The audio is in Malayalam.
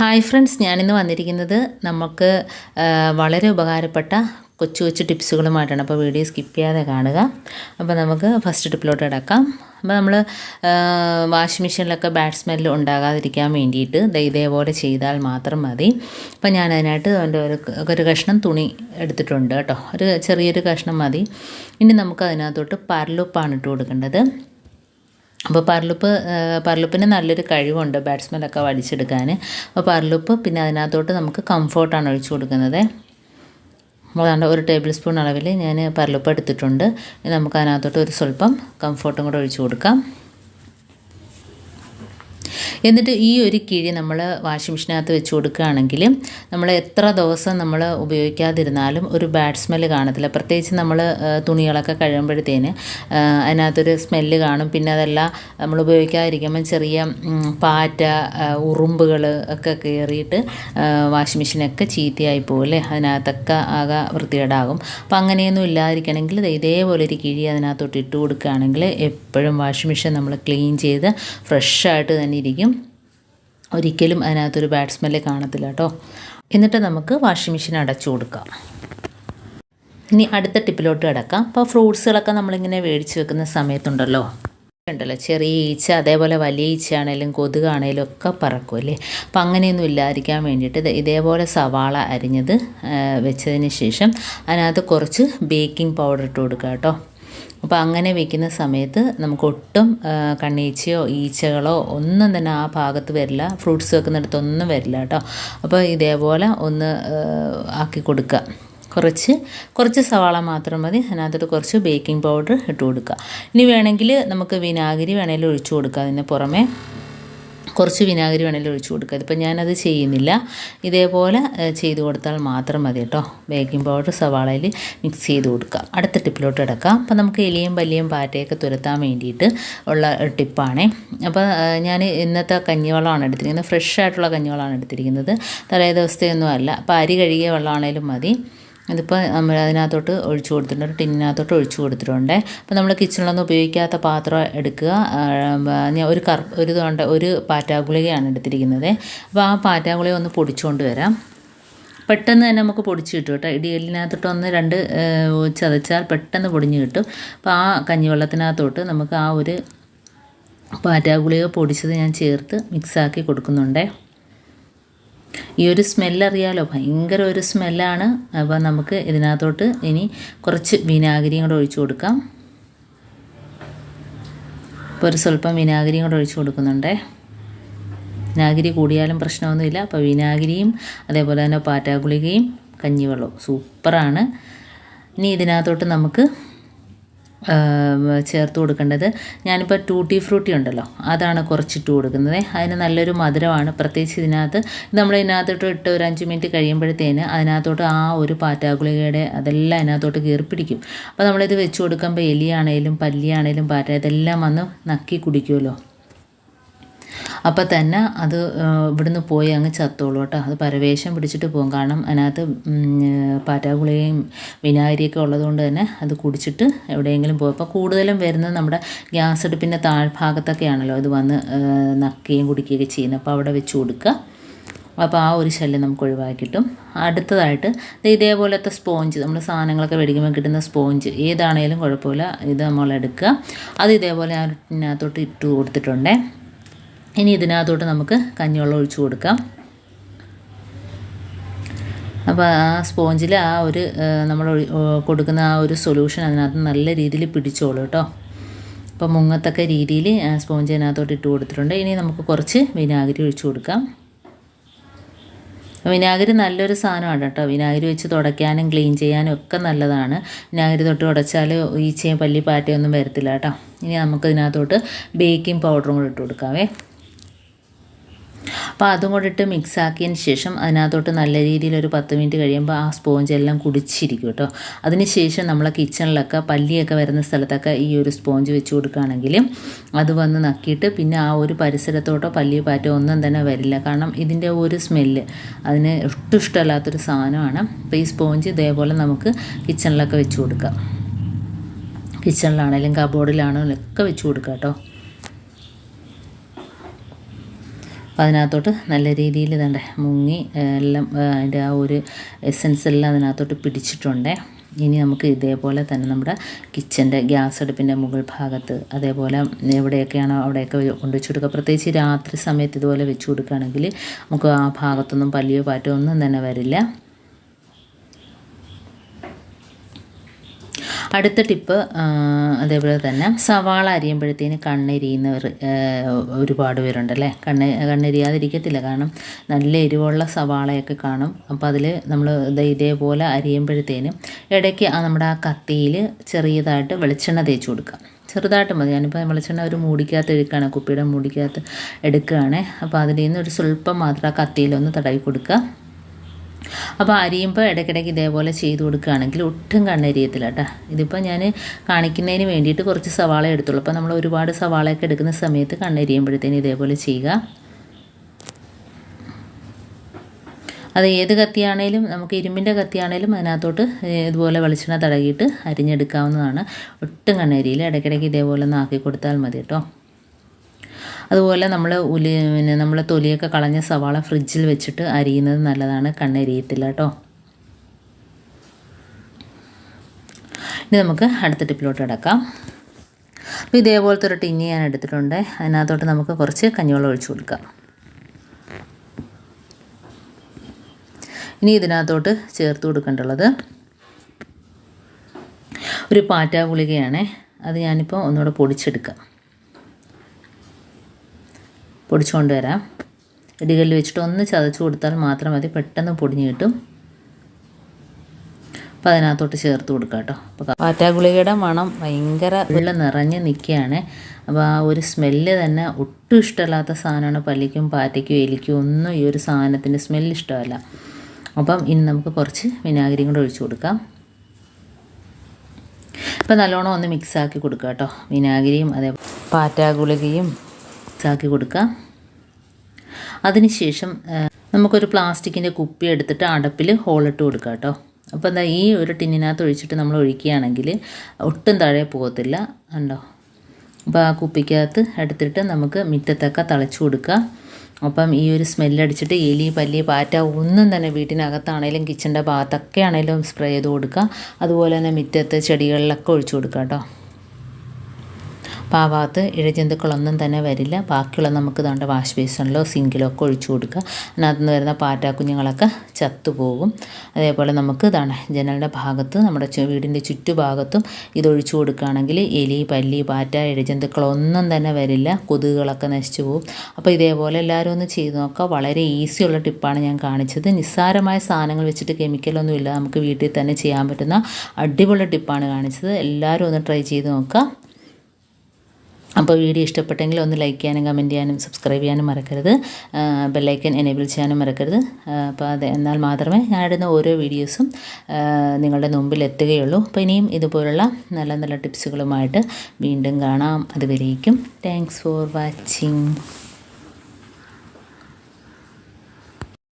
ഹായ് ഫ്രണ്ട്സ്, ഞാനിന്ന് വന്നിരിക്കുന്നത് നമുക്ക് വളരെ ഉപകാരപ്പെട്ട കൊച്ചു കൊച്ചു ടിപ്സുകളുമായിട്ടാണ്. അപ്പോൾ വീഡിയോ സ്കിപ്പ് ചെയ്യാതെ കാണുക. അപ്പോൾ നമുക്ക് ഫസ്റ്റ് ടിപ്പിലോട്ട് കിടക്കാം. അപ്പോൾ നമ്മൾ വാഷിംഗ് മെഷീനിലൊക്കെ ബാഡ് സ്മെല്ല് ഉണ്ടാകാതിരിക്കാൻ വേണ്ടിയിട്ട് ഇതേപോലെ ചെയ്താൽ മാത്രം മതി. അപ്പോൾ ഞാൻ അതിനായിട്ട് ഒരു കഷ്ണം തുണി എടുത്തിട്ടുണ്ട് കേട്ടോ. ഒരു ചെറിയൊരു കഷ്ണം മതി. ഇനി നമുക്ക് അതിനകത്തോട്ട് പരലുപ്പാണ് ഇട്ട് കൊടുക്കേണ്ടത്. അപ്പോൾ പരലുപ്പിന് നല്ലൊരു കഴിവുണ്ട് ബാഡ് സ്മെല്ലൊക്കെ വലിച്ചെടുക്കാൻ. അപ്പോൾ പരലുപ്പ്, പിന്നെ അതിനകത്തോട്ട് നമുക്ക് കംഫോർട്ടാണ് ഒഴിച്ചു കൊടുക്കുന്നത്. അതുകൊണ്ട് 1 ടേബിൾ സ്പൂൺ അളവിൽ ഞാൻ പരലുപ്പ് എടുത്തിട്ടുണ്ട്. നമുക്ക് അതിനകത്തോട്ട് ഒരു സ്വല്പം കംഫോർട്ടും കൂടെ ഒഴിച്ചു കൊടുക്കാം. എന്നിട്ട് ഈ ഒരു കിഴി നമ്മൾ വാഷിംഗ് മെഷീനകത്ത് വെച്ച് കൊടുക്കുകയാണെങ്കിൽ നമ്മൾ എത്ര ദിവസം നമ്മൾ ഉപയോഗിക്കാതിരുന്നാലും ഒരു ബാഡ് സ്മെല്ല് കാണത്തില്ല. പ്രത്യേകിച്ച് നമ്മൾ തുണികളൊക്കെ കഴുകുമ്പോഴത്തേന് അതിനകത്തൊരു സ്മെല്ല് കാണും. പിന്നെ അതല്ല, നമ്മൾ ഉപയോഗിക്കാതിരിക്കുമ്പം ചെറിയ പാറ്റ, ഉറുമ്പുകൾ ഒക്കെ കയറിയിട്ട് വാഷിംഗ് മെഷീനൊക്കെ ചീത്തയായി പോകില്ലേ, അതിനകത്തൊക്കെ ആകെ വൃത്തികേടാകും. അപ്പോൾ അങ്ങനെയൊന്നും ഇല്ലാതിരിക്കണമെങ്കിൽ ഇതേപോലെ ഒരു കിഴി അതിനകത്തോട്ട് ഇട്ട് കൊടുക്കുകയാണെങ്കിൽ എപ്പോഴും വാഷിംഗ് മെഷീൻ നമ്മൾ ക്ലീൻ ചെയ്ത് ഫ്രഷായിട്ട് തന്നെ ഇരിക്കും. ഒരിക്കലും അതിനകത്തൊരു ബാഡ് സ്മെല്ല് കാണത്തില്ല കേട്ടോ. എന്നിട്ട് നമുക്ക് വാഷിംഗ് മെഷീൻ അടച്ചു കൊടുക്കാം. ഇനി അടുത്ത ടിപ്പിലോട്ട് കിടക്കാം. അപ്പോൾ ഫ്രൂട്ട്സുകളൊക്കെ നമ്മളിങ്ങനെ മേടിച്ച് വെക്കുന്ന സമയത്തുണ്ടല്ലോ, ചെറിയ ഈച്ച, അതേപോലെ വലിയ ഈച്ചയാണേലും കൊതുകാണേലും ഒക്കെ പറക്കും അല്ലേ. അപ്പം അങ്ങനെയൊന്നും ഇല്ലാതിരിക്കാൻ വേണ്ടിയിട്ട് ഇതേപോലെ സവാള അരിഞ്ഞത് വെച്ചതിന് ശേഷം അതിനകത്ത് കുറച്ച് ബേക്കിംഗ് പൗഡർ ഇട്ട് കൊടുക്കുക കേട്ടോ. അപ്പോൾ അങ്ങനെ വെക്കുന്ന സമയത്ത് നമുക്ക് ഒട്ടും കണ്ണീച്ചയോ ഈച്ചകളോ ഒന്നും തന്നെ ആ ഭാഗത്ത് വരില്ല. ഫ്രൂട്ട്സ് വെക്കുന്നിടത്തൊന്നും വരില്ല കേട്ടോ. അപ്പോൾ ഇതേപോലെ ഒന്ന് ആക്കി കൊടുക്കുക. കുറച്ച് സവാള മാത്രം മതി. അതിനകത്തോട്ട് കുറച്ച് ബേക്കിംഗ് പൗഡർ ഇട്ട് കൊടുക്കുക. ഇനി വേണമെങ്കിൽ നമുക്ക് വിനാഗിരി വേണമെങ്കിൽ ഒഴിച്ചു കൊടുക്കുക. അതിന് പുറമെ കുറച്ച് വിനാഗിരി വേണമെങ്കിൽ ഒഴിച്ചു കൊടുക്കുക. ഇതിപ്പോൾ ഞാനത് ചെയ്യുന്നില്ല. ഇതേപോലെ ചെയ്ത് കൊടുത്താൽ മാത്രം മതി കേട്ടോ. ബേക്കിംഗ് പൗഡർ സവാളയിൽ മിക്സ് ചെയ്ത് കൊടുക്കുക. അടുത്ത ടിപ്പിലോട്ട് കിടക്കാം. അപ്പോൾ നമുക്ക് എലിയും പല്ലിയും പാറ്റയൊക്കെ തുരത്താൻ വേണ്ടിയിട്ട് ഉള്ള ടിപ്പാണേ. അപ്പോൾ ഞാൻ ഇന്നത്തെ കഞ്ഞിവെള്ളമാണ് എടുത്തിരിക്കുന്നത്. ഫ്രഷ് ആയിട്ടുള്ള കഞ്ഞിവെള്ളമാണ് എടുത്തിരിക്കുന്നത്. തലേ ദിവസത്തെയൊന്നും അല്ല. അപ്പോൾ അരി കഴുകിയ വെള്ളമാണേലും മതി. ഇതിപ്പോൾ നമ്മൾ അതിനകത്തോട്ട് ഒഴിച്ചു കൊടുത്തിട്ടുണ്ട്, ഒരു ടിന്നിനകത്തോട്ട് ഒഴിച്ചു കൊടുത്തിട്ടുണ്ട്. അപ്പോൾ നമ്മൾ കിച്ചണിലൊന്നും ഉപയോഗിക്കാത്ത പാത്രം എടുക്കുക. ഞാൻ ഒരു പാറ്റാഗുളികയാണ് എടുത്തിരിക്കുന്നത്. അപ്പോൾ ആ പാറ്റാഗുളിക ഒന്ന് പൊടിച്ചുകൊണ്ട് വരാം. പെട്ടെന്ന് തന്നെ നമുക്ക് പൊടിച്ച് കിട്ടും കേട്ടോ. ഇടിയലിനകത്തോട്ട് 1-2 ചതച്ചാൽ പെട്ടെന്ന് പൊടിഞ്ഞ് കിട്ടും. അപ്പോൾ ആ കഞ്ഞിവെള്ളത്തിനകത്തോട്ട് നമുക്ക് ആ ഒരു പാറ്റാഗുളിക പൊടിച്ചത് ഞാൻ ചേർത്ത് മിക്സാക്കി കൊടുക്കുന്നുണ്ട്. ഈ ഒരു സ്മെല്ലറിയാലോ, ഭയങ്കര ഒരു സ്മെല്ലാണ്. അപ്പോൾ നമുക്ക് ഇതിനകത്തോട്ട് ഇനി കുറച്ച് വിനാഗിരിയും കൂടെ ഒഴിച്ചു കൊടുക്കാം. ഇപ്പോൾ ഒരു സ്വല്പം വിനാഗിരിയും കൂടെ ഒഴിച്ചു കൊടുക്കുന്നുണ്ട്. വിനാഗിരി കൂടിയാലും പ്രശ്നമൊന്നുമില്ല. അപ്പോൾ വിനാഗിരിയും അതേപോലെ തന്നെ പാറ്റാഗുളികയും കഞ്ഞിവെള്ളവും സൂപ്പറാണ്. ഇനി ഇതിനകത്തോട്ട് നമുക്ക് ചേർത്ത് കൊടുക്കേണ്ടത്, ഞാനിപ്പോൾ ടൂട്ടി ഫ്രൂട്ടി ഉണ്ടല്ലോ, അതാണ് കുറച്ചിട്ട് കൊടുക്കുന്നത്. അതിന് നല്ലൊരു മധുരമാണ്. പ്രത്യേകിച്ച് ഇതിനകത്ത് നമ്മൾ ഇതിനകത്തോട്ട് ഇട്ട് ഒരു 5 മിനിറ്റ് കഴിയുമ്പോഴത്തേന് അതിനകത്തോട്ട് ആ ഒരു പാറ്റാഗുളികയുടെ അതെല്ലാം അതിനകത്തോട്ട് കയറി പിടിക്കും. അപ്പോൾ നമ്മളിത് വെച്ച് കൊടുക്കുമ്പോൾ എലിയാണേലും പല്ലിയാണേലും പാറ്റ ഇതെല്ലാം വന്ന് നക്കി കുടിക്കുമല്ലോ. അപ്പോൾ തന്നെ അത് ഇവിടുന്ന് പോയി അങ്ങ് ചത്തോളൂ കേട്ടോ. അത് പരവേശം പിടിച്ചിട്ട് പോകും. കാരണം അതിനകത്ത് പാറ്റാഗുളികയും വിനാഗിരിയൊക്കെ ഉള്ളതുകൊണ്ട് തന്നെ അത് കുടിച്ചിട്ട് എവിടെയെങ്കിലും പോകും. അപ്പോൾ കൂടുതലും വരുന്നത് നമ്മുടെ ഗ്യാസ് അടുപ്പിൻ്റെ താഴ്ഭാഗത്തൊക്കെയാണല്ലോ ഇത് വന്ന് നക്കുകയും കുടിക്കുകയൊക്കെ ചെയ്യുന്നത്. അപ്പോൾ അവിടെ വെച്ച് കൊടുക്കുക. അപ്പോൾ ആ ഒരു ശല്യം നമുക്ക് ഒഴിവാക്കിയിട്ടും. അടുത്തതായിട്ട് ഇതേപോലത്തെ സ്പോഞ്ച്, നമ്മൾ സാധനങ്ങളൊക്കെ മേടിക്കുമ്പോൾ കിട്ടുന്ന സ്പോഞ്ച് ഏതാണേലും കുഴപ്പമില്ല, ഇത് നമ്മളെടുക്കുക. അത് ഇതേപോലെ അതിനകത്തോട്ട് ഇട്ട് കൊടുത്തിട്ടുണ്ട്. ഇനി ഇതിനകത്തോട്ട് നമുക്ക് കഞ്ഞിവെള്ളം ഒഴിച്ചു കൊടുക്കാം. അപ്പോൾ ആ സ്പോഞ്ചിൽ ആ ഒരു നമ്മൾ കൊടുക്കുന്ന ആ ഒരു സൊല്യൂഷൻ അതിനകത്ത് നല്ല രീതിയിൽ പിടിച്ചോളൂ കേട്ടോ. അപ്പോൾ മുങ്ങത്തക്ക രീതിയിൽ സ്പോഞ്ച് അതിനകത്തോട്ട് ഇട്ട് കൊടുത്തിട്ടുണ്ട്. ഇനി നമുക്ക് കുറച്ച് വിനാഗിരി ഒഴിച്ചു കൊടുക്കാം. വിനാഗിരി നല്ലൊരു സാധനമാണ് കേട്ടോ. വിനാഗിരി വെച്ച് തുടയ്ക്കാനും ക്ലീൻ ചെയ്യാനും ഒക്കെ നല്ലതാണ്. വിനാഗിരി തൊട്ട് തുടച്ചാൽ ഈച്ചയും പല്ലി പാറ്റയൊന്നും വരത്തില്ല കേട്ടോ. ഇനി നമുക്ക് ഇതിനകത്തോട്ട് ബേക്കിംഗ് പൗഡറും കൂടെ ഇട്ട് കൊടുക്കാവേ. അപ്പോൾ അതും കൂടെ ഇട്ട് മിക്സ് ആക്കിയതിന് ശേഷം അതിനകത്തോട്ട് നല്ല രീതിയിൽ ഒരു 10 മിനിറ്റ് കഴിയുമ്പോൾ ആ സ്പോഞ്ച് എല്ലാം കുടിച്ചിരിക്കും കേട്ടോ. അതിന് ശേഷം നമ്മളെ കിച്ചണിലൊക്കെ പല്ലിയൊക്കെ വരുന്ന സ്ഥലത്തൊക്കെ ഈ ഒരു സ്പോഞ്ച് വെച്ച് കൊടുക്കുകയാണെങ്കിൽ അത് വന്ന് നക്കിയിട്ട് പിന്നെ ആ ഒരു പരിസരത്തോട്ടോ പല്ലിയോ പാറ്റോ ഒന്നും തന്നെ വരില്ല. കാരണം ഇതിൻ്റെ ഒരു സ്മെല്ല് അതിന് ഒട്ടും ഇഷ്ടമല്ലാത്തൊരു സാധനമാണ്. അപ്പോൾ ഈ സ്പോഞ്ച് ഇതേപോലെ നമുക്ക് കിച്ചണിലൊക്കെ വെച്ച് കൊടുക്കാം. കിച്ചണിലാണെങ്കിലും കബോർഡിലാണെങ്കിലും ഒക്കെ വെച്ച് കൊടുക്കാം കേട്ടോ. അപ്പോൾ അതിനകത്തോട്ട് നല്ല രീതിയിൽ ഇതാണ്ട് മുങ്ങി എല്ലാം അതിൻ്റെ ആ ഒരു എസൻസ് എല്ലാം അതിനകത്തോട്ട് പിടിച്ചിട്ടുണ്ട്. ഇനി നമുക്ക് ഇതേപോലെ തന്നെ നമ്മുടെ കിച്ചൻ്റെ ഗ്യാസ് അടുപ്പിൻ്റെ മുകൾ ഭാഗത്ത് അതേപോലെ എവിടെയൊക്കെയാണോ അവിടെയൊക്കെ കൊണ്ടുവച്ച് കൊടുക്കുക. പ്രത്യേകിച്ച് രാത്രി സമയത്ത് ഇതുപോലെ വെച്ച് കൊടുക്കുകയാണെങ്കിൽ നമുക്ക് ആ ഭാഗത്തൊന്നും പല്ലിയോ പാറ്റോ ഒന്നും തന്നെ വരില്ല. അടുത്ത ടിപ്പ് അതേപോലെ തന്നെ സവാള അരിയുമ്പോഴത്തേന് കണ്ണെരിയുന്നവർ ഒരുപാട് പേരുണ്ടല്ലേ. കണ്ണെരിയാതിരിക്കത്തില്ല, കാരണം നല്ല എരിവുള്ള സവാളയൊക്കെ കാണും. അപ്പോൾ അതിൽ നമ്മൾ ഇതേപോലെ അരിയുമ്പോഴത്തേനും ഇടയ്ക്ക് നമ്മുടെ ആ കത്തിയിൽ ചെറിയതായിട്ട് വെളിച്ചെണ്ണ തേച്ച് കൊടുക്കുക. ചെറുതായിട്ട് മതി. ഞാനിപ്പോൾ വെളിച്ചെണ്ണ ഒരു മൂടിക്കകത്ത് എടുക്കുകയാണ്, കുപ്പിയുടെ മൂടിക്കകത്ത് എടുക്കുകയാണ്. അപ്പോൾ അതിൽ നിന്ന് ഒരു സ്വല്പം മാത്രം ആ കത്തിയിലൊന്ന് തടവി കൊടുക്കുക. അപ്പോൾ അരിയുമ്പോൾ ഇടയ്ക്കിടയ്ക്ക് ഇതേപോലെ ചെയ്ത് കൊടുക്കുകയാണെങ്കിൽ ഒട്ടും കണ്ണെരിയത്തില്ല കേട്ടോ. ഇതിപ്പോൾ ഞാൻ കാണിക്കുന്നതിന് വേണ്ടിയിട്ട് കുറച്ച് സവാള എടുത്തുള്ളൂ. അപ്പോൾ നമ്മൾ ഒരുപാട് സവാളയൊക്കെ എടുക്കുന്ന സമയത്ത് കണ്ണെരിയുമ്പോഴത്തേന് ഇതേപോലെ ചെയ്യുക. അത് ഏത് കത്തിയാണേലും, നമുക്ക് ഇരുമ്പിൻ്റെ കത്തിയാണേലും അതിനകത്തോട്ട് ഇതുപോലെ വെളിച്ചെണ്ണ തടകിയിട്ട് അരിഞ്ഞെടുക്കാവുന്നതാണ്. ഒട്ടും കണ്ണെരിയില്ല. ഇടയ്ക്കിടയ്ക്ക് ഇതേപോലെ ഒന്ന് ആക്കി കൊടുത്താൽ മതി കേട്ടോ. അതുപോലെ നമ്മൾ തൊലിയൊക്കെ കളഞ്ഞ സവാള ഫ്രിഡ്ജിൽ വെച്ചിട്ട് അരിയുന്നത് നല്ലതാണ്, കണ്ണെരിയത്തില്ല കേട്ടോ. ഇനി നമുക്ക് അടുത്ത ടിപ്പിലോട്ട് കിടക്കാം. അപ്പോൾ ഇതേപോലത്തെ ഒരു ടിന്നി ഞാൻ എടുത്തിട്ടുണ്ട്. അതിനകത്തോട്ട് നമുക്ക് കുറച്ച് കഞ്ഞിവെള്ളം ഒഴിച്ചു കൊടുക്കാം. ഇനി ഇതിനകത്തോട്ട് ചേർത്ത് കൊടുക്കേണ്ടുള്ളത് ഒരു പാറ്റ ഗുളികയാണ്. അത് ഞാനിപ്പോൾ ഒന്നുകൂടെ പൊടിച്ചെടുക്കാം. പൊടിച്ചുകൊണ്ട് വരാം. ഇടികല്ല് വെച്ചിട്ട് ഒന്ന് ചതച്ച് കൊടുത്താൽ മാത്രം മതി, പെട്ടെന്ന് പൊടിഞ്ഞ് കിട്ടും. അപ്പോൾ അതിനകത്തോട്ട് ചേർത്ത് കൊടുക്കാം കേട്ടോ. അപ്പോൾ പാറ്റാ ഗുളികയുടെ മണം ഭയങ്കര നിറഞ്ഞ് നിൽക്കുകയാണ്. അപ്പോൾ ആ ഒരു സ്മെല്ല് തന്നെ ഒട്ടും ഇഷ്ടമല്ലാത്ത സാധനമാണ്. പല്ലിക്കും പാറ്റയ്ക്കും എലിക്കും ഒന്നും ഈ ഒരു സാധനത്തിൻ്റെ സ്മെല്ല് ഇഷ്ടമല്ല. അപ്പം ഇനി നമുക്ക് കുറച്ച് വിനാഗിരിയും കൂടെ ഒഴിച്ചു കൊടുക്കാം. ഇപ്പോൾ നല്ലോണം ഒന്ന് മിക്സാക്കി കൊടുക്കുക കേട്ടോ. വിനാഗിരിയും അതേ പാറ്റാ ഗുളികയും മിക്സാക്കി കൊടുക്കുക. അതിനുശേഷം നമുക്കൊരു പ്ലാസ്റ്റിക്കിൻ്റെ കുപ്പി എടുത്തിട്ട് അടപ്പിൽ ഹോളിട്ട് കൊടുക്കുക കേട്ടോ. അപ്പോൾ എന്താ ഈ ഒരു ടിന്നിനകത്ത് ഒഴിച്ചിട്ട് നമ്മൾ ഒഴിക്കുകയാണെങ്കിൽ ഒട്ടും താഴെ പോകത്തില്ല, ഉണ്ടോ. അപ്പോൾ ആ കുപ്പിക്കകത്ത് എടുത്തിട്ട് നമുക്ക് മുറ്റത്തൊക്കെ തളിച്ചു കൊടുക്കുക. അപ്പം ഈ ഒരു സ്മെല്ലടിച്ചിട്ട് എലി പല്ലി പാറ്റ ഒന്നും തന്നെ വീട്ടിനകത്താണേലും കിച്ചൻ്റെ ഭാഗത്തൊക്കെ ആണെങ്കിലും സ്പ്രേ ചെയ്ത് കൊടുക്കുക. അതുപോലെ തന്നെ മുറ്റത്ത് ചെടികളിലൊക്കെ ഒഴിച്ചു കൊടുക്കുക കേട്ടോ. അപ്പോൾ ആ ഭാഗത്ത് ഇഴജന്തുക്കളൊന്നും തന്നെ വരില്ല. ബാക്കിയുള്ള നമുക്ക് ഇതാണ്ട് വാഷ് ബേസിനിലോ സിങ്കിലോ ഒക്കെ ഒഴിച്ചു കൊടുക്കുക. അതിനകത്ത് നിന്ന് വരുന്ന പാറ്റ കുഞ്ഞുങ്ങളൊക്കെ ചത്തുപോകും. അതേപോലെ നമുക്ക് ഇതാണ് ജനലിൻ്റെ ഭാഗത്ത് നമ്മുടെ വീടിൻ്റെ ചുറ്റുഭാഗത്തും ഇതൊഴിച്ചു കൊടുക്കുകയാണെങ്കിൽ എലി പല്ലി പാറ്റ ഇഴജന്തുക്കളൊന്നും തന്നെ വരില്ല. കൊതുകുകളൊക്കെ നശിച്ചു പോകും. അപ്പോൾ ഇതേപോലെ എല്ലാവരും ഒന്ന് ചെയ്ത് നോക്കുക. വളരെ ഈസിയുള്ള ടിപ്പാണ് ഞാൻ കാണിച്ചത്. നിസ്സാരമായ സാധനങ്ങൾ വെച്ചിട്ട് കെമിക്കലൊന്നുമില്ല, നമുക്ക് വീട്ടിൽ തന്നെ ചെയ്യാൻ പറ്റുന്ന അടിപൊളി ടിപ്പാണ് കാണിച്ചത്. എല്ലാവരും ഒന്ന് ട്രൈ ചെയ്ത് നോക്കുക. അപ്പോൾ വീഡിയോ ഇഷ്ടപ്പെട്ടെങ്കിൽ ഒന്ന് ലൈക്ക് ചെയ്യാനും കമൻറ്റ് ചെയ്യാനും സബ്സ്ക്രൈബ് ചെയ്യാനും മറക്കരുത്. ബെല്ലൈക്കൻ എനേബിൾ ചെയ്യാനും മറക്കരുത്. അപ്പോൾ എന്നാൽ മാത്രമേ ഞാനിടുന്ന ഓരോ വീഡിയോസും നിങ്ങളുടെ മുമ്പിൽ എത്തുകയുള്ളൂ. അപ്പോൾ ഇനിയും ഇതുപോലുള്ള നല്ല നല്ല ടിപ്സുകളുമായിട്ട് വീണ്ടും കാണാം. അതുവരേക്കും താങ്ക്സ് ഫോർ വാച്ചിങ്.